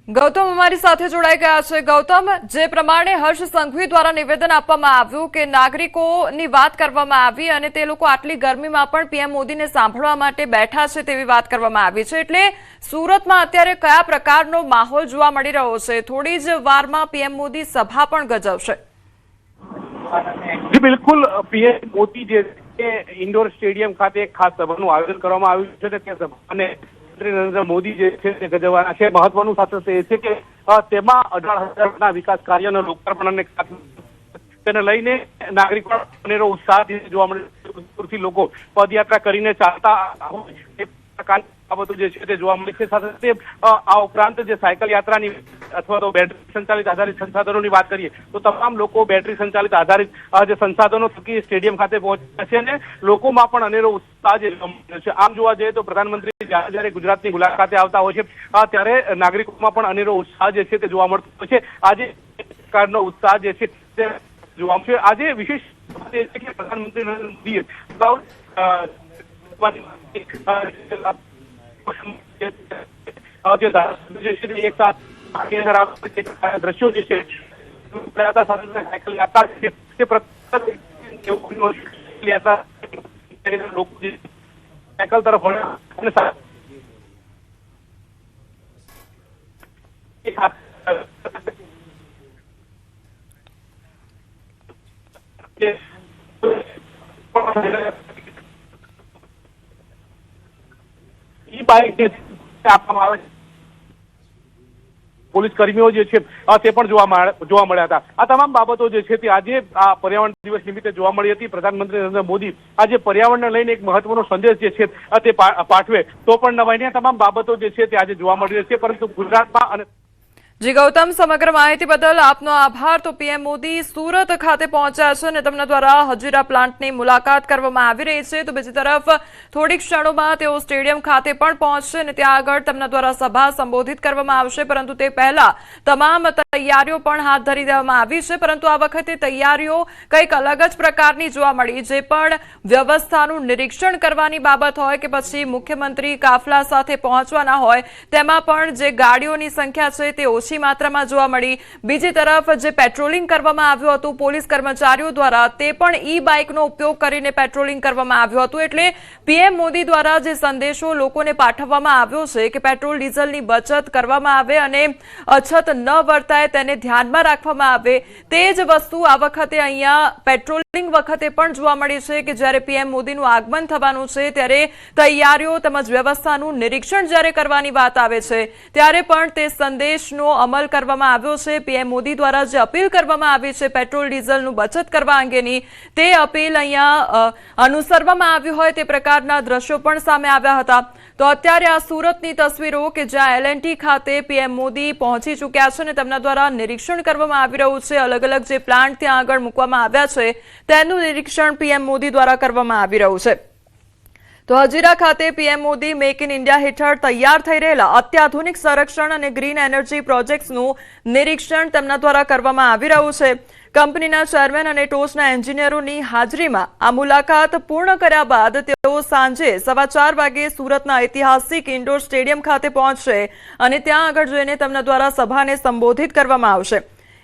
ગૌતમ અમારી સાથે જોડાઈ ગયા છે। ગૌતમ, જે પ્રમાણે હર્ષ સંઘવી દ્વારા નિવેદન આપવામાં આવ્યું કે નાગરિકોની વાત કરવામાં આવી અને તે લોકો આટલી ગરમીમાં પણ પીએમ મોદીને સાંભળવા માટે બેઠા છે તેવી વાત કરવામાં આવી છે, એટલે સુરતમાં અત્યારે કયા પ્રકારનો માહોલ જોવા મળી રહ્યો છે? થોડી જ વારમાં પીએમ મોદી સભા પણ ગજવશે। જી બિલકુલ, પીએમ મોદી જે ઇન્ડોર સ્ટેડિયમ ખાતે એક ખાસ સભાનું આયોજન કરવામાં આવ્યું છે તે સભાને નરેન્દ્ર મોદી જે છે તે ગજવવાના છે। મહત્વનું સાથે એ છે કે તેમાં 18,000 વિકાસ કાર્યનો લોકાર્પણ અને તેને લઈને નાગરિકો અનેરો ઉત્સાહ જોવા મળે। લોકો પદયાત્રા કરીને ચાલતા બાબતો જે છે તે જોવા મળે છે। સાથે આ ઉપરાંત જે સાયકલ યાત્રાની અથવા તો બેટરી સંચાલિત આધારિત સંસાધનોની વાત કરીએ તો તમામ લોકો બેટરી સંચાલિત આધારિત જે સંસાધનો થકી સ્ટેડિયમ ખાતે પહોંચ્યા છે અને લોકોમાં પણ અનેરો ઉત્સાહ જે જોવા મળ્યો છે। આમ જોવા જઈએ તો પ્રધાનમંત્રી જ્યારે ગુજરાતની મુલાકાતે આવતા હોય છે ત્યારે નાગરિકોમાં પણ અનેરો ઉત્સાહ જે છે તે જોવા મળતો હોય છે। આજે પ્રકારનો ઉત્સાહ જે છે તે જોવા મળશે। આજે વિશેષ એ છે કે પ્રધાનમંત્રી નરેન્દ્ર મોદીએ એક સાથ દ્રશ્યો જે છે સાયકલ યાત્રા છે તે લોકો સાયકલ તરફ વળ્યા અને બાઇક આપવામાં આવે છે। પોલીસ કર્મીઓ જે છે તે પણ જોવા મળ્યા હતા। આ તમામ બાબતો જે છે તે આજે આ પર્યાવરણ દિવસ નિમિત્તે જોવા મળી હતી। પ્રધાનમંત્રી નરેન્દ્ર મોદી આજે પર્યાવરણને લઈને એક મહત્વનો સંદેશ જે છે તે પાઠવે તો પણ નવાઈને તમામ બાબતો જે છે તે આજે જોવા મળી રહી છે। પરંતુ ગુજરાતમાં અને જી ગૌતમ, સમગ્ર માહિતી બદલ આપનો આભાર। તો પીએમ મોદી સુરત ખાતે પહોંચ્યા છે અને તેમના દ્વારા હજીરા પ્લાન્ટની મુલાકાત કરવામાં આવી રહી છે। તો બીજી તરફ થોડીક ક્ષણોમાં તેઓ સ્ટેડિયમ ખાતે પણ પહોંચશે અને ત્યાં આગળ તેમના દ્વારા સભા સંબોધિત કરવામાં આવશે, પરંતુ તે પહેલા તમામ તૈયારીઓ પણ હાથ ધરી દેવામાં આવી છે। પરંતુ આ વખતે તૈયારીઓ કંઈક અલગ જ પ્રકારની જોવા મળી। જે પણ વ્યવસ્થાનું નિરીક્ષણ કરવાની બાબત હોય કે પછી મુખ્યમંત્રી કાફલા સાથે પહોંચવાના હોય તેમાં પણ જે ગાડીઓની સંખ્યા છે તે ઓછી માત્રામાં જોવા મળી। બીજી તરફ જે પેટ્રોલિંગ કરવામાં આવ્યું હતું પોલીસ કર્મચારીઓ દ્વારા તે પણ ઈ બાઇકનો ઉપયોગ કરીને પેટ્રોલિંગ કરવામાં આવ્યું હતું। એટલે પીએમ મોદી દ્વારા જે સંદેશો લોકોને પાઠવવામાં આવ્યો છે કે પેટ્રોલ ડીઝલની બચત કરવામાં આવે અને અછત ન વર્તાય તેને ધ્યાનમાં રાખવામાં આવે, તે જ વસ્તુ આ વખતે અહીંયા પેટ્રોલિંગ વખતે પણ જોવા મળી છે કે જ્યારે પીએમ મોદીનું આગમન થવાનું છે ત્યારે તૈયારીઓ તેમજ વ્યવસ્થાનું નિરીક્ષણ જ્યારે કરવાની વાત આવે છે ત્યારે પણ તે સંદેશનો અમલ કરવામાં આવ્યો છે। પીએમ મોદી દ્વારા જે અપીલ કરવામાં આવી છે પેટ્રોલ ડીઝલનું બચત કરવા અંગેની, તે અપીલ અહીંયા અનુસરવામાં આવી હોય તે પ્રકારના દ્રશ્યો પણ સામે આવ્યા હતા। તો અત્યારે આ સુરતની તસવીરો કે જ્યાં LNT ખાતે પીએમ મોદી પહોંચી ચૂક્યા છે અને તેમના દ્વારા નિરીક્ષણ કરવામાં આવી રહ્યું છે। અલગ અલગ જે પ્લાન્ટ ત્યાં આગળ મૂકવામાં આવ્યા છે તેનું નિરીક્ષણ પીએમ મોદી દ્વારા કરવામાં આવી રહ્યું છે। તો હજીરા ખાતે PM Modi make in India હેઠળ તૈયાર થઈ રહેલા અત્યાધુનિક સંરક્ષણ અને ગ્રીન એનર્જી પ્રોજેક્ટ્સનું નિરીક્ષણ તેમના દ્વારા કરવામાં આવી રહ્યું છે। કંપનીના ચેરમેન અને ટોચના એન્જિનિયરોની હાજરીમાં આ મુલાકાત પૂર્ણ કર્યા બાદ તેઓ સાંજે 4:15 વાગે સુરતના ઐતિહાસિક ઇન્ડોર સ્ટેડિયમ ખાતે પહોંચશે અને ત્યાં આગળ જઈને તેમના દ્વારા સભાને સંબોધિત કરવામાં આવશે।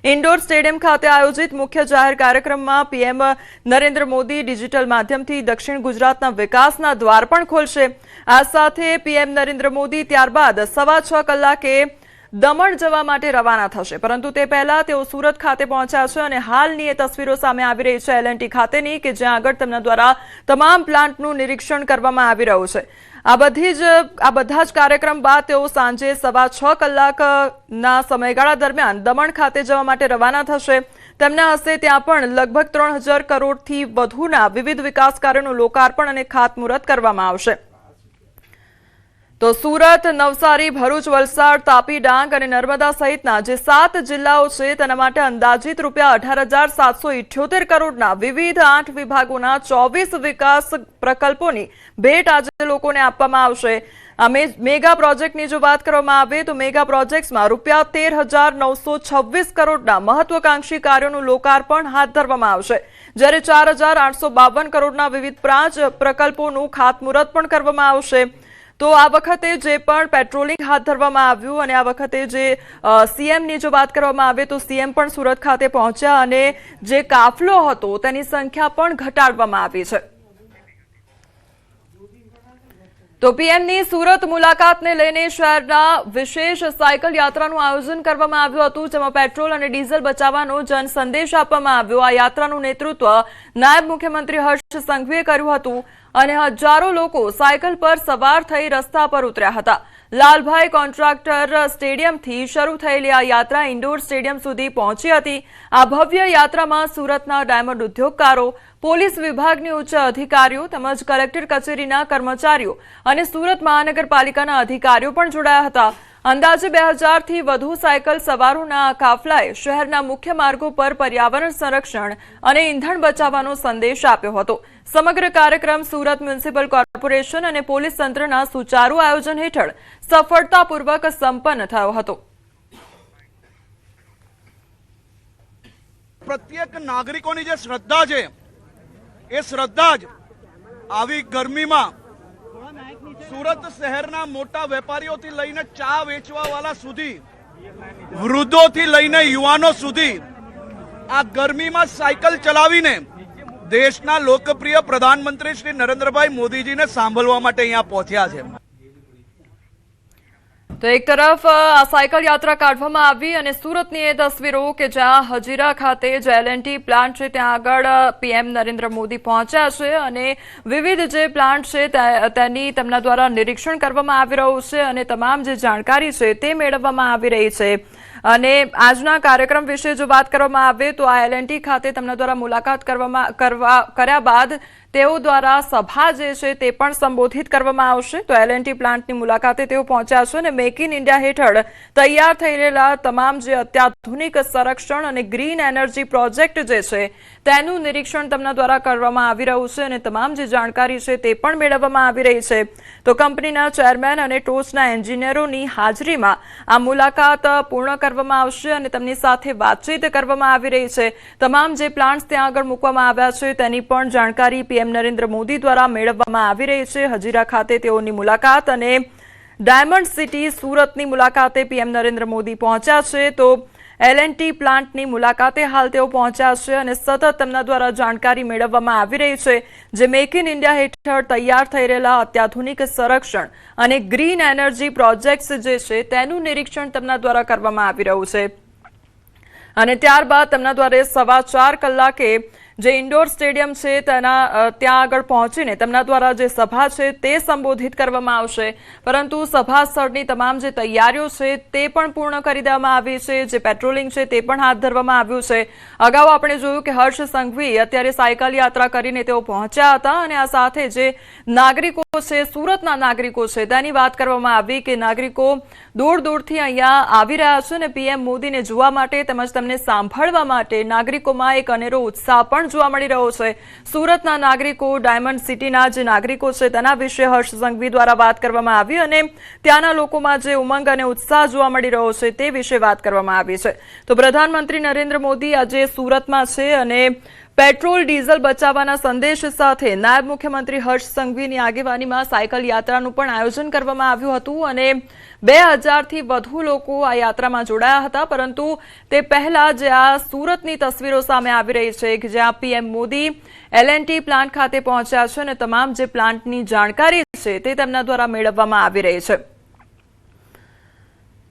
ઇન્ડોર સ્ટેડિયમ ખાતે આયોજિત મુખ્ય જાહેર કાર્યક્રમમાં પીએમ નરેન્દ્ર મોદી ડિજિટલ માધ્યમથી દક્ષિણ ગુજરાતના વિકાસના દ્વાર પણ ખોલશે। આ સાથે પીએમ નરેન્દ્ર મોદી ત્યારબાદ 6:15 કલાકે દમણ જવા માટે રવાના થશે, પરંતુ તે પહેલા તેઓ સુરત ખાતે પહોંચ્યા છે અને હાલની એ તસવીરો સામે આવી રહી છે LNT ખાતેની કે જ્યાં આગળ તેમના દ્વારા તમામ પ્લાન્ટનું નિરીક્ષણ કરવામાં આવી રહ્યું છે। આ બધા જ કાર્યક્રમ બાદ તેઓ સાંજે 6:15 કલાકના સમયગાળા દરમિયાન દમણ ખાતે જવા માટે રવાના થશે। તેમના હસ્તે ત્યાં પણ લગભગ 3,000 કરોડથી વધુના વિવિધ વિકાસ કાર્યોનું લોકાર્પણ અને ખાતમુહૂર્ત કરવામાં આવશે। તો સુરત, નવસારી, ભરૂચ, વલસાડ, તાપી, ડાંગ અને નર્મદા સહિતના જે 7 જિલ્લાઓ છે તેના માટે અંદાજિત ₹18,778 કરોડના વિવિધ 8 વિભાગોના 24 વિકાસ પ્રકલ્પોની ભેટ આજે લોકોને આપવામાં આવશે। આ મેગા પ્રોજેક્ટની જો વાત કરવામાં આવે તો મેગા પ્રોજેક્ટ્સમાં ₹13,926 કરોડના મહત્વાકાંક્ષી કાર્યોનું લોકાર્પણ હાથ ધરવામાં આવશે, જ્યારે 4,852 કરોડના વિવિધ 5 પ્રકલ્પોનું ખાતમુહૂર્ત પણ કરવામાં આવશે। તો આ વખતે જે પણ પેટ્રોલિંગ હાથ ધરવામાં આવ્યું અને આ વખતે જે સીએમની જો વાત કરવામાં આવે તો સીએમ પણ સુરત ખાતે પહોંચ્યા અને જે કાફલો હતો તેની સંખ્યા પણ ઘટાડવામાં આવી છે. તો પીએમની સુરત મુલાકાતને લઈને શહેરના વિશેષ સાયકલ યાત્રાનું આયોજન કરવામાં આવ્યું હતું, જેમાં પેટ્રોલ અને ડીઝલ બચાવવાનો જન સંદેશ આપવામાં આવ્યો. આ યાત્રાનું નેતૃત્વ નાયબ મુખ્યમંત્રી હર્ષ સંઘવીએ કર્યું હતું અને હજારો લોકો સાયકલ પર સવાર થઈ રસ્તા પર ઉતર્યા હતા. લાલભાઈ કોન્ટ્રાક્ટર સ્ટેડિયમથી શરૂ થયેલી આ યાત્રા ઇન્ડોર સ્ટેડિયમ સુધી પહોંચી હતી. આ ભવ્ય યાત્રામાં સુરતના ડાયમંડ ઉદ્યોગકારો, પોલીસ વિભાગની ઉચ્ચ અધિકારીઓ તેમજ કલેક્ટર કચેરીના કર્મચારીઓ અને સુરત મહાનગરપાલિકાના અધિકારીઓ પણ જોડાયા હતા. અંદાજે 2000થી વધુ સાયકલ સવારોના આ કાફલાએ શહેરના મુખ્ય માર્ગો પર પર્યાવરણ સંરક્ષણ અને ઇંધણ બચાવવાનો સંદેશ આપ્યો હતો. સમગ્ર કાર્યક્રમ સુરત મ્યુનિસિપલ કોર્પોરેશન અને પોલીસ તંત્રના સુચારુ આયોજન હેઠળ સફળતાપૂર્વક સંપન્ન થયો હતો. પ્રત્યેક નાગરિકોની જે શ્રદ્ધા છે એ શ્રદ્ધા જ આવી ગરમીમાં સુરત શહેરના મોટા વેપારીઓથી લઈને ચા વેચવાવાળા સુધી, વૃદ્ધોથી લઈને યુવાનો સુધી આ ગરમીમાં સાયકલ ચલાવીને દેશના લોકપ્રિય પ્રધાનમંત્રી શ્રી નરેન્દ્રભાઈ મોદીજીને સાંભળવા માટે અહીંયા પહોંચ્યા છે. તો એક તરફ આ સાયકલ યાત્રા કાઢવામાં આવી અને સુરતની એ તસવીરો કે જ્યાં હજીરા ખાતે જે એલએનટી પ્લાન્ટ છે ત્યાં આગળ પીએમ નરેન્દ્ર મોદી પહોંચ્યા છે અને વિવિધ જે પ્લાન્ટ છે તેની તેમના દ્વારા નિરીક્ષણ કરવામાં આવી રહ્યું છે અને તમામ જે જાણકારી છે તે મેળવવામાં આવી રહી છે. અને આજના કાર્યક્રમ વિશે જો વાત કરવામાં આવે તો આ એલએનટી ખાતે તેમના દ્વારા મુલાકાત કર્યા બાદ તેઓ દ્વારા સભા જે છે તે પણ સંબોધિત કરવામાં આવશે. તો એલએનટી પ્લાન્ટની મુલાકાતે તેઓ પહોંચ્યા છે અને મેક ઇન ઇન્ડિયા હેઠળ તૈયાર થઈ રહેલા તમામ જે અત્યાધુનિક સંરક્ષણ અને ગ્રીન એનર્જી પ્રોજેક્ટ જે છે તેનું નિરીક્ષણ તેમના દ્વારા કરવામાં આવી રહ્યું છે અને તમામ જે જાણકારી છે તે પણ મેળવવામાં આવી રહી છે. તો કંપનીના ચેરમેન અને ટોચના એન્જિનિયરોની હાજરીમાં આ મુલાકાત પૂર્ણ કરવામાં આવશે અને તેમની સાથે વાતચીત કરવામાં આવી રહી છે. તમામ જે પ્લાન્ટ્સ ત્યાં આગળ મૂકવામાં આવ્યા છે તેની પણ જાણકારી પીએમ નરેન્દ્ર મોદી દ્વારા મેળવવામાં આવી રહી છે. હજીરા ખાતે તેઓની મુલાકાત અને ડાયમંડ સિટી સુરતની મુલાકાતે પીએમ નરેન્દ્ર મોદી પહોંચ્યા છે. તો એલએનટી પ્લાન્ટની મુલાકાતે હાલ તેઓ પહોંચ્યા છે અને સતત તેમના દ્વારા જાણકારી મેળવવામાં આવી રહી છે. જે મેક ઇન ઇન્ડિયા હેઠળ તૈયાર થઈ રહેલા અત્યાધુનિક સંરક્ષણ અને ગ્રીન એનર્જી પ્રોજેક્ટ્સ જે છે તેનું નિરીક્ષણ તેમના દ્વારા કરવામાં આવી રહ્યું છે. અને ત્યારબાદ તેમના દ્વારા 4:15 કલાકે જે ઇન્ડોર સ્ટેડિયમ છે તેના ત્યાં આગળ પહોંચીને તેમના દ્વારા જે સભા છે તે સંબોધિત કરવામાં આવશે. પરંતુ સભા સ્થળની તમામ જે તૈયારીઓ છે તે પણ પૂર્ણ કરી દેવામાં આવી છે. જે પેટ્રોલિંગ છે તે પણ હાથ ધરવામાં આવ્યું છે. અગાઉ આપણે જોયું કે હર્ષ સંઘવી અત્યારે સાયકલ યાત્રા કરીને તેઓ પહોંચ્યા હતા અને આ સાથે જે નાગરિકો છે, સુરતના નાગરિકો છે તેની વાત કરવામાં આવી કે નાગરિકો દૂર દૂરથી અહીંયા આવી રહ્યા છે અને પીએમ મોદીને જોવા માટે તેમજ તેમને સાંભળવા માટે નાગરિકોમાં એક અનેરો ઉત્સાહ પણ જોવા મળી રહ્યો છે. સુરતના નાગરિકો, ડાયમંડ સિટીના જે નાગરિકો છે તેના વિશે હર્ષ સંઘવી દ્વારા વાત કરવામાં આવી અને ત્યાંના લોકોમાં જે ઉમંગ અને ઉત્સાહ જોવા મળી રહ્યો છે તે વિશે વાત કરવામાં આવી છે. તો પ્રધાનમંત્રી નરેન્દ્ર મોદી આજે સુરતમાં છે અને પેટ્રોલ ડીઝલ બચાવવાના સંદેશ સાથે નાયબ મુખ્યમંત્રી હર્ષ સંઘવીની આગેવાનીમાં સાયકલ યાત્રાનું પણ આયોજન કરવામાં આવ્યું હતું અને 2000થી વધુ લોકો આ યાત્રામાં જોડાયા હતા. પરંતુ તે પહેલા જે આ સુરતની તસવીરો સામે આવી રહી છે કે જ્યાં પીએમ મોદી એલએનટી પ્લાન્ટ ખાતે પહોંચ્યા છે અને તમામ જે પ્લાન્ટની જાણકારી છે તે તેમના દ્વારા મેળવવામાં આવી રહી છે.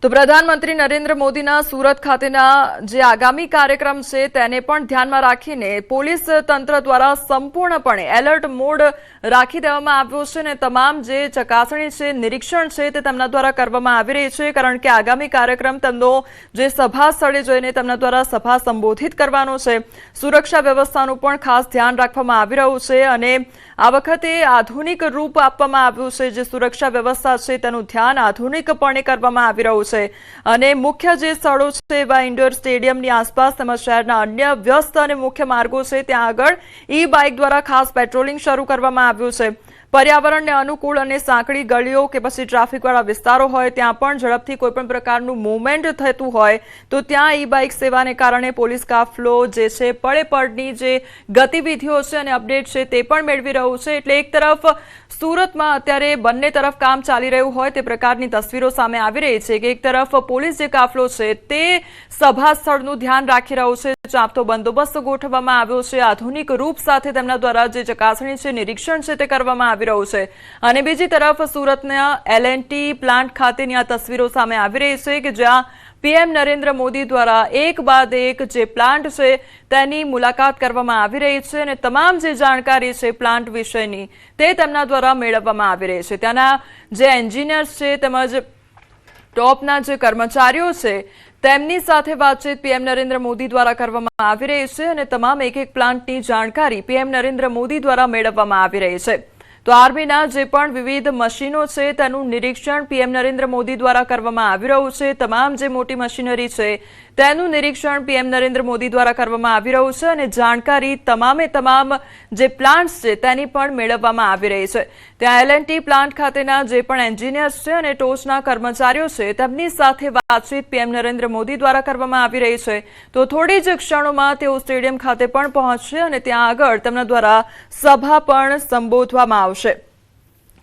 તો પ્રધાનમંત્રી નરેન્દ્ર મોદીના સુરત ખાતેના જે આગામી કાર્યક્રમ છે તેને પણ ધ્યાનમાં રાખીને પોલીસ તંત્ર દ્વારા સંપૂર્ણપણે એલર્ટ મોડ રાખી દેવામાં આવ્યો છે અને તમામ જે ચકાસણી છે, નિરીક્ષણ છે તે તેમના દ્વારા કરવામાં આવી રહી છે. કારણ કે આગામી કાર્યક્રમ તેમનો જે સભા સ્થળે જઈને તેમના દ્વારા સભા સંબોધિત કરવાનો છે. સુરક્ષા વ્યવસ્થાનું પણ ખાસ ધ્યાન રાખવામાં આવી રહ્યું છે અને આ વખતે આધુનિક રૂપ આપવામાં આવ્યું છે. જે સુરક્ષા વ્યવસ્થા છે તેનું ધ્યાન આધુનિકપણે કરવામાં આવી રહ્યું છે અને મુખ્ય જે સ્થળો છે એવા ઇન્ડોર સ્ટેડિયમની આસપાસ તેમજ શહેરના અન્ય વ્યસ્ત અને મુખ્ય માર્ગો છે ત્યાં આગળ ઈ બાઇક દ્વારા ખાસ પેટ્રોલિંગ શરૂ કરવામાં આવ્યું છે. પર્યાવરણને અનુકૂળ અને સાંકડી ગળીઓ કે પછી ટ્રાફિકવાળા વિસ્તારો હોય ત્યાં પણ ઝડપથી કોઈપણ પ્રકારનું મૂવમેન્ટ થતું હોય તો ત્યાં ઈ બાઇક સેવાને કારણે પોલીસ કાફલો જે છે પળે પળની જે ગતિવિધિઓ છે અને અપડેટ છે તે પણ મેળવી રહ્યું છે. એટલે એક તરફ સુરતમાં અત્યારે બંને તરફ કામ ચાલી રહ્યું હોય તે પ્રકારની તસવીરો સામે આવી રહી છે કે એક તરફ પોલીસ જે કાફલો છે તે સભા સ્થળનું ધ્યાન રાખી રહ્યો છે, ચાંપતો બંદોબસ્ત ગોઠવવામાં આવ્યો છે, આધુનિક રૂપ સાથે તેમના દ્વારા જે ચકાસણી છે, નિરીક્ષણ છે તે કરવામાં આવી રહ્યું છે અને બીજી તરફ સુરતના L&T પ્લાન્ટ ખાતેની આ તસવીરો સામે આવી રહી છે કે જ્યાં પીએમ નરેન્દ્ર મોદી દ્વારા એક બાદ એક જે પ્લાન્ટ છે તેની મુલાકાત કરવામાં આવી રહી છે અને તમામ જે જાણકારી છે પ્લાન્ટ વિશેની તે તેમના દ્વારા મેળવવામાં આવી રહી છે। ત્યાંના જે એન્જિનિયર્સ છે તેમજ ટોપના જે કર્મચારીઓ છે તેમની સાથે વાતચીત પીએમ નરેન્દ્ર મોદી દ્વારા કરવામાં આવી રહી છે અને તમામ એક એક પ્લાન્ટની જાણકારી પીએમ નરેન્દ્ર મોદી દ્વારા મેળવવામાં આવી રહી છે। તો આર્મીના જે પણ વિવિધ મશીનો છે તેનું નિરીક્ષણ પીએમ નરેન્દ્ર મોદી દ્વારા કરવામાં આવી રહ્યું છે, તમામ જે મોટી મશીનરી છે તેનું નિરીક્ષણ પીએમ નરેન્દ્ર મોદી દ્વારા કરવામાં આવી રહ્યું છે અને જાણકારી તમામે તમામ જે પ્લાન્ટ્સ છે તેની પણ મેળવવામાં આવી રહી છે। ત્યાં L&T પ્લાન્ટ ખાતેના જે પણ એન્જિનિયર્સ છે અને ટોચના કર્મચારીઓ છે તેમની સાથે વાતચીત પીએમ નરેન્દ્ર મોદી દ્વારા કરવામાં આવી રહી છે। તો થોડી જ ક્ષણોમાં તેઓ સ્ટેડિયમ ખાતે પણ પહોંચશે અને ત્યાં આગળ તેમના દ્વારા સભા પણ સંબોધવામાં આવશે।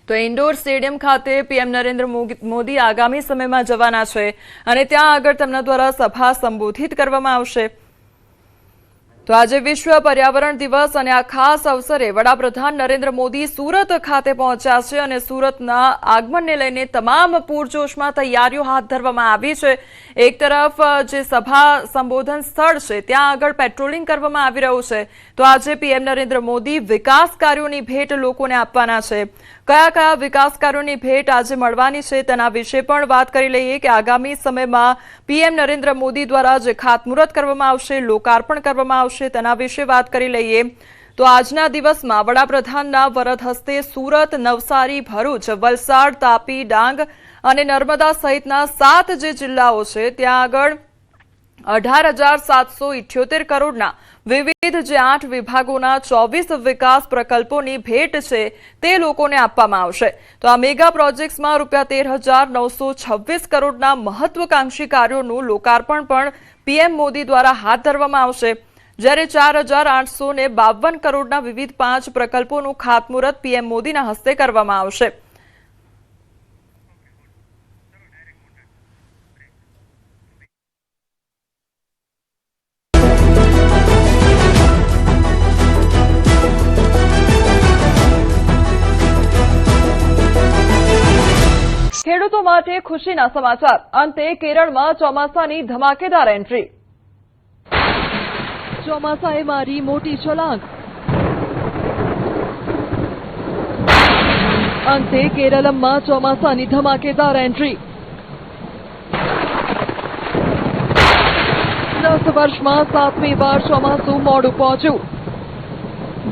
તો ઇન્ડોર સ્ટેડિયમ ખાતે પીએમ નરેન્દ્ર મોદી આગામી સમયમાં જવાના છે અને ત્યાં આગળ તેમના દ્વારા સભા સંબોધિત કરવામાં આવશે। તો આજે વિશ્વ પર્યાવરણ દિવસ અને આ ખાસ અવસરે વડાપ્રધાન નરેન્દ્ર મોદી સુરત ખાતે પહોંચ્યા છે અને સુરતના આગમનને લઈને તમામ પૂરજોશમાં તૈયારીઓ હાથ ધરવામાં આવી છે। એક તરફ જે સભા સંબોધન સ્થળ છે ત્યાં આગળ પેટ્રોલિંગ કરવામાં આવી રહ્યું છે। તો આજે પીએમ નરેન્દ્ર મોદી વિકાસ કાર્યોની ભેટ લોકોને આપવાના છે। કયા કયા વિકાસ કાર્યોની ભેટ આજે મળવાની છે તેના વિશે પણ વાત કરી લઈએ કે આગામી સમયમાં પીએમ નરેન્દ્ર મોદી દ્વારા જે ખાતમુહૂર્ત કરવામાં આવશે, લોકાર્પણ કરવામાં આવશે તેના વિશે વાત કરી લઈએ। તો આજના દિવસમાં વડાપ્રધાનના વરદ હસ્તે સુરત, નવસારી, ભરૂચ, વલસાડ, તાપી, ડાંગ અને નર્મદા સહિતના 7 જે જિલ્લાઓ છે ત્યાં આગળ 18,778 કરોડના વિવિધ જે 8 વિભાગોના 24 વિકાસ પ્રકલ્પોની ભેટ છે તે લોકોને આપવામાં આવશે। તો આ મેગા પ્રોજેક્ટ્સમાં ₹13,926 કરોડના મહત્વકાંક્ષી કાર્યોનું લોકાર્પણ પણ પીએમ મોદી દ્વારા હાથ ધરવામાં આવશે, જ્યારે 4,852 કરોડના વિવિધ 5 પ્રકલ્પોનું ખાતમુહૂર્ત પીએમ મોદીના હસ્તે કરવામાં આવશે। ખેડૂતો માટે ખુશીના સમાચાર, અંતે કેરળમાં ચોમાસાની ધમાકેદાર એન્ટ્રી। ચોમાસાએ મારી મોટી છલાંગ, અંતે કેરળમાં ચોમાસાની ધમાકેદાર એન્ટ્રી। 10 વર્ષમાં 7મી વાર ચોમાસું મોડું પહોંચ્યું।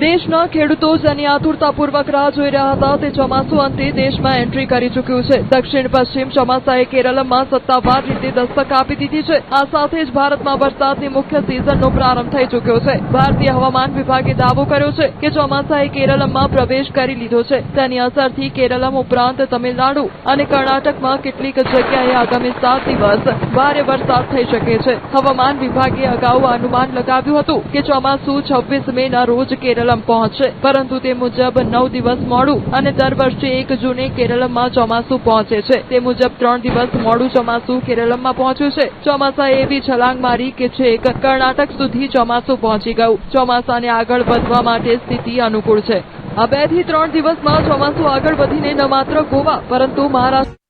દેશના ખેડૂતો જેની આતુરતાપૂર્વક રાહ જોઈ રહ્યા હતા તે ચોમાસું અંતે દેશમાં એન્ટ્રી કરી ચૂક્યું છે। દક્ષિણ પશ્ચિમ ચોમાસાએ કેરળમાં સત્તાવાર રીતે દસ્તક આપી દીધી છે। આ સાથે જ ભારતમાં વરસાદની મુખ્ય સિઝનનો પ્રારંભ થઈ ચૂક્યો છે। ભારતીય હવામાન વિભાગે દાવો કર્યો છે કે ચોમાસાએ કેરળમાં પ્રવેશ કરી લીધો છે। તેની અસરથી કેરળમ ઉપરાંત તમિલનાડુ અને કર્ણાટકમાં કેટલીક જગ્યાએ આગામી 7 દિવસ ભારે વરસાદ થઈ શકે છે। હવામાન વિભાગે અગાઉ અનુમાન લગાવ્યું હતું કે ચોમાસું 26 મેના રોજ કેરળ પહોંચશે, પરંતુ તે મુજબ 9 દિવસ મોડું અને દર વર્ષે 1 જૂને કેરળમાં ચોમાસું પહોંચે છે। તે મુજબ 3 દિવસ મોડું ચોમાસું કેરળમાં પહોંચ્યું છે। ચોમાસાએ એવી છલાંગ મારી કે છેક કર્ણાટક સુધી ચોમાસું પહોંચી ગયું। ચોમાસાને આગળ વધવા માટે સ્થિતિ અનુકૂળ છે। આ 2 થી 3 દિવસમાં ચોમાસું આગળ વધીને ન માત્ર ગોવા પરંતુ મહારાષ્ટ્ર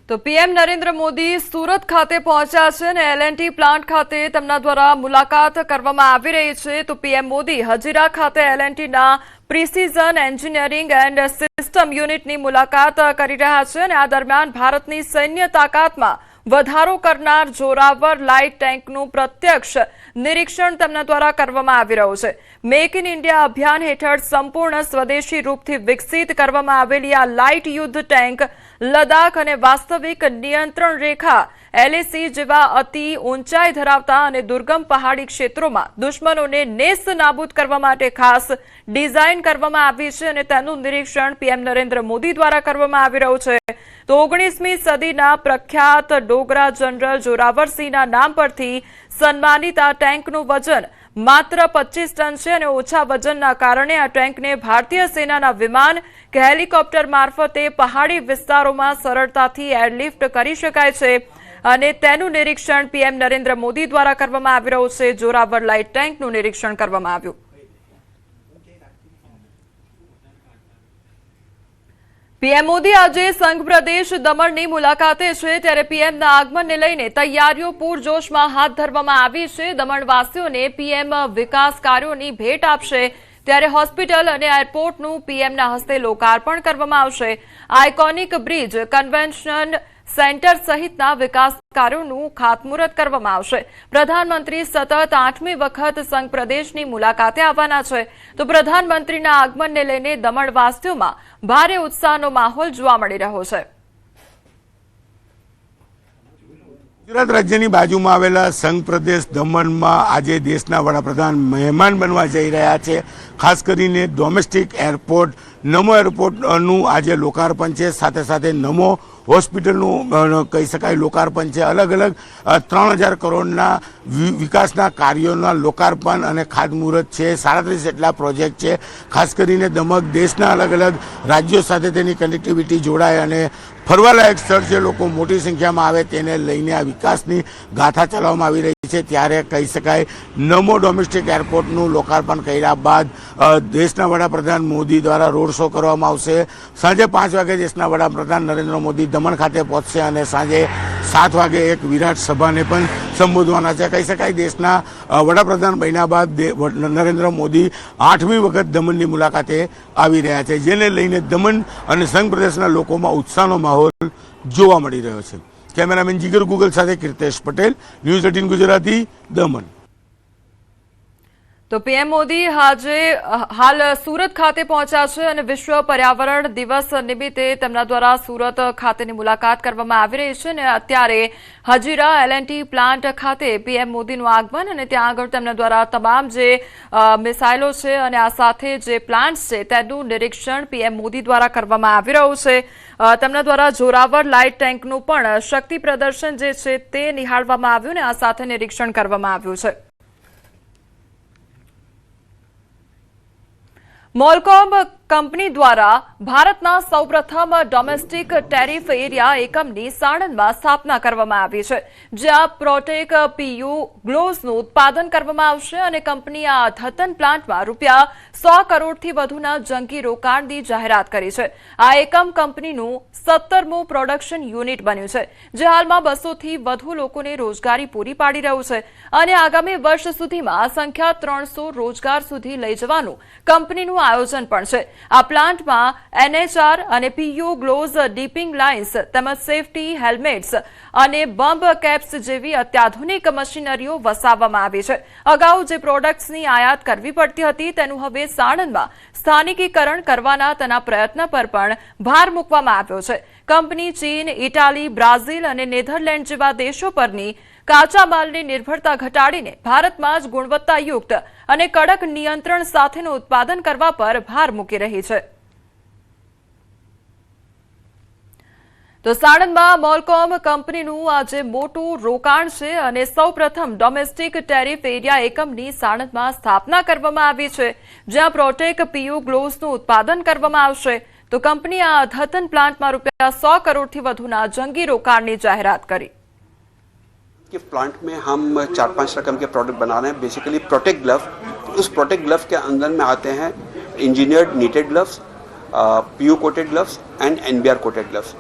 તો પીએમ નરેન્દ્ર મોદી સુરત ખાતે પહોંચ્યા છે અને L&T પ્લાન્ટ ખાતે તેમના દ્વારા મુલાકાત કરવામાં આવી રહી છે। તો પીએમ મોદી હજીરા ખાતે L&Tના પ્રિસિઝન એન્જિનિયરિંગ એન્ડ સિસ્ટમ યુનિટની મુલાકાત કરી રહ્યા છે અને આ દરમિયાન ભારતની સૈન્ય તાકાતમાં વધારો કરનાર જોરાવર લાઇટ ટેન્કનું પ્રત્યક્ષ નિરીક્ષણ તેમના દ્વારા કરવામાં આવી રહ્યું છે। મેક ઇન ઇન્ડિયા અભિયાન હેઠળ સંપૂર્ણ સ્વદેશી રૂપથી વિકસિત કરવામાં આવેલી આ લાઇટ યુદ્ધ ટેન્ક લદ્દાખ અને વાસ્તવિક નિયંત્રણ રેખા એલએસી જેવા અતિ ઊંચાઈ ધરાવતા અને દુર્ગમ પહાડી ક્ષેત્રોમાં દુશ્મનોને નેસ્ત નાબૂદ કરવા માટે ખાસ ડિઝાઇન કરવામાં આવી છે અને તેનું નિરીક્ષણ પીએમ નરેન્દ્ર મોદી દ્વારા કરવામાં આવી રહ્યું છે. તો 19મી સદીના પ્રખ્યાત ડોગરા જનરલ જોરાવરસિંહના નામ પરથી સન્માનિત આ ટેન્કનું વજન માત્ર 25 ટન છે અને ઓછા વજનના કારણે આ ટેન્કને ભારતીય સેનાના વિમાન કે હેલિકોપ્ટર મારફતે પહાડી વિસ્તારોમાં સરળતાથી એરલિફ્ટ કરી શકાય છે અને તેનું નિરીક્ષણ પીએમ નરેન્દ્ર મોદી દ્વારા કરવામાં આવી રહ્યું છે. જોરાવર લાઇટ ટેન્કનું નિરીક્ષણ કરવામાં આવ્યું. પીએમ મોદી આજે સંઘ પ્રદેશ દમણની મુલાકાતે છે ત્યારે પીએમના આગમનને લઈને તૈયારીઓ પૂરજોશમાં હાથ ધરવામાં આવી છે. દમણવાસીઓને પીએમ વિકાસ કાર્યોની ભેટ આપશે ત્યારે હોસ્પિટલ અને એરપોર્ટનું પીએમના હસ્તે લોકાર્પણ કરવામાં આવશે. આઇકોનિક બ્રિજ, કન્વેન્શન સેન્ટર સહિતના વિકાસ કાર્યોનું ખાતમુહૂર્ત કરવામાં આવશે. પ્રધાનમંત્રી સતત 8મી વખત સંઘ પ્રદેશની મુલાકાતે આવવાના છે તો પ્રધાનમંત્રીના આગમનને લઈને દમણવાસીઓમાં ભારે ઉત્સાહનો માહોલ જોવા મળી રહ્યો છે. ગુજરાત રાજ્યની બાજુમાં આવેલા સંઘ પ્રદેશ દમણમાં આજે દેશના વડાપ્રધાન મહેમાન બનવા જઈ રહ્યા છે. ખાસ કરીને ડોમેસ્ટિક એરપોર્ટ નમો એરપોર્ટનું આજે લોકાર્પણ છે. સાથે સાથે નમો હોસ્પિટલનું કહી શકાય લોકાર્પણ છે. અલગ અલગ 3000 કરોડના વિકાસના કાર્યોના લોકાર્પણ અને ખાતમુહૂર્ત છે. 37 જેટલા પ્રોજેક્ટ છે. ખાસ કરીને દમણ દેશના અલગ અલગ રાજ્યો સાથે તેની કનેક્ટિવિટી જોડાય અને ફરવાલાયક સ્થળ છે. લોકો મોટી સંખ્યામાં આવે તેને લઈને આ વિકાસની ગાથા ચલાવવામાં આવી રહી છે. ત્યારે કહી શકાય નમો ડોમેસ્ટિક એરપોર્ટનું લોકાર્પણ કર્યા બાદ દેશના વડાપ્રધાન મોદી દ્વારા રોડ શો કરવામાં આવશે. સાંજે 5 વાગે દેશના વડાપ્રધાન નરેન્દ્ર મોદી દમણ ખાતે પહોંચશે અને સાંજે 7 વાગે એક વિરાટ સભાને પણ સંબોધવાના છે. કહી શકાય દેશના વડાપ્રધાન બન્યા બાદ નરેન્દ્ર મોદી 8મી વખત દમણની મુલાકાતે આવી રહ્યા છે, જેને લઈને દમણ અને સંઘ પ્રદેશના લોકોમાં ઉત્સાહનો માહોલ જોવા મળી રહ્યો છે. કેમેરામેન જીગર ગુગલ સાથે કીર્તેશ પટેલ, ન્યૂઝ 18 ગુજરાતી, દમણ. તો પીએમ મોદી હાલ સુરત ખાતે પહોંચ્યા છે અને વિશ્વ પર્યાવરણ દિવસ નિમિત્તે તેમના દ્વારા સુરત ખાતેની મુલાકાત કરવામાં આવી રહી છે અને અત્યારે હજીરા એલએનટી પ્લાન્ટ ખાતે પીએમ મોદીનું આગમન અને ત્યાં આગળ તેમના દ્વારા તમામ જે મિસાઇલો છે અને આ સાથે જે પ્લાન્ટ્સ છે તેનું નિરીક્ષણ પીએમ મોદી દ્વારા કરવામાં આવી રહ્યું છે. તેમના દ્વારા જોરાવર લાઇટ ટેન્કનું પણ શક્તિ પ્રદર્શન જે છે તે નિહાળવામાં આવ્યું અને આ સાથે નિરીક્ષણ કરવામાં આવ્યું છે. મોલકોમ કંપની દ્વારા ભારતના સૌપ્રથમ ડોમેસ્ટિક ટેરિફ એરિયા એકમની સાણંદમાં સ્થાપના કરવામાં આવી છે, જ્યાં પ્રોટેક પીયુ ગ્લોવ્સનું ઉત્પાદન કરવામાં આવશે અને કંપની આ અદ્યતન પ્લાન્ટમાં ₹100 કરોડથી વધુના જંગી રોકાણની જાહેરાત કરી છે. આ એકમ કંપનીનું 17મું પ્રોડક્શન યુનિટ બન્યું છે, જે હાલમાં 200થી વધુ લોકોને રોજગારી પૂરી પાડી રહ્યું છે અને આગામી વર્ષ સુધીમાં આ સંખ્યા 300 રોજગાર સુધી લઈ જવાનું કંપનીનું આયોજન પણ છે. આ પ્લાન્ટમાં એનએચઆર અને પીયુ ગ્લોવ્સ, ડીપિંગ લાઇન્સ તેમજ સેફટી હેલ્મેટ્સ અને બમ્બ કેપ્સ જેવી અત્યાધુનિક મશીનરીઓ વસાવવામાં આવી છે. અગાઉ જે પ્રોડક્ટ્સની આયાત કરવી પડતી હતી તેનું હવે સાણંદમાં સ્થાનિકીકરણ કરવાના તેના પ્રયત્ન પર પણ ભાર મૂકવામાં આવ્યો છે. કંપની ચીન, ઇટાલી, બ્રાઝિલ અને નેધરલેન્ડ જેવા દેશો પરની કાચા માલની નિર્ભરતા ઘટાડીને ભારતમાં જ ગુણવત્તાયુક્ત અને કડક નિયંત્રણ સાથેનું ઉત્પાદન કરવા પર ભાર મૂકી રહી છે. તો સાણંદમાં મોલકોમ કંપનીનું આજે મોટું રોકાણ છે અને સૌપ્રથમ ડોમેસ્ટિક ટેરિફ એરિયા એકમની સાણંદમાં સ્થાપના કરવામાં આવી છે, જ્યાં પ્રોટેક પીયુ ગ્લોવ્સનું ઉત્પાદન કરવામાં આવશે. તો કંપની આ અદ્યતન પ્લાન્ટમાં ₹100 કરોડથી વધુના જંગી રોકાણની જાહેરાત કરી. कि प्लांट में हम 4-5 रकम के प्रोडक्ट बना रहे हैं. बेसिकली प्रोटेक्ट ग्लव, उस प्रोटेक्ट ग्लव के अंदर में आते हैं engineered knitted gloves, PU coated gloves and NBR coated gloves.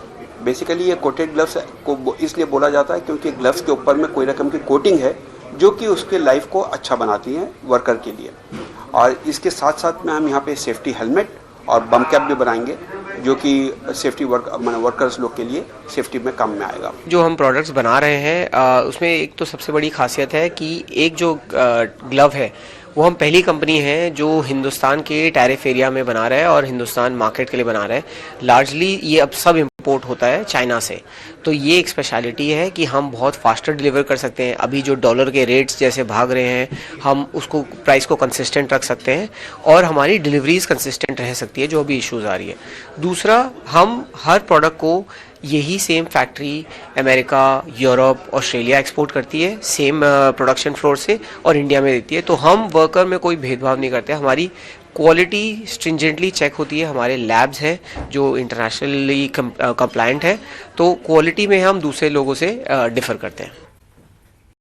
Basically ये कोटेड ग्लव्स को इसलिए बोला जाता है क्योंकि ग्लव्स के ऊपर में कोई रकम की कोटिंग है जो कि उसके लाइफ को अच्छा बनाती है वर्कर के लिए. और इसके साथ साथ में हम यहाँ पे सेफ्टी हेलमेट और बम कैप भी बनाएंगे जो कि सेफ्टी वर्कर्स लोग के लिए सेफ्टी में काम में आएगा. जो हम प्रोडक्ट्स बना रहे हैं उसमें एक तो सबसे बड़ी खासियत है कि एक जो ग्लव है वो हम पहली कंपनी है जो हिंदुस्तान के टैरिफ एरिया में बना रहा है और हिंदुस्तान मार्केट के लिए बना रहा है। लार्जली ये अब सब इंपोर्ट होता है चाइना से, तो ये एक स्पेशलिटी है कि हम बहुत फास्टर डिलीवर कर सकते हैं। अभी जो डॉलर के रेट्स जैसे भाग रहे हैं, हम उसको प्राइस को कंसिस्टेंट रख सकते हैं और हमारी डिलीवरीज कंसिस्टेंट रह सकती है जो अभी इश्यूज आ रही है। दूसरा, हम हर प्रोडक्ट को यही same factory America, Europe, Australia export करती है सेम प्रोडक्शन फ्लोर से और इंडिया में देती है। तो हम वर्कर में कोई भेदभाव नहीं करते। हमारी क्वालिटी स्ट्रिंजेंटली चेक होती है, हमारे लैब्स हैं जो इंटरनेशनली कंप्लायंट है, तो क्वालिटी में हम दूसरे लोगों से डिफर करते हैं।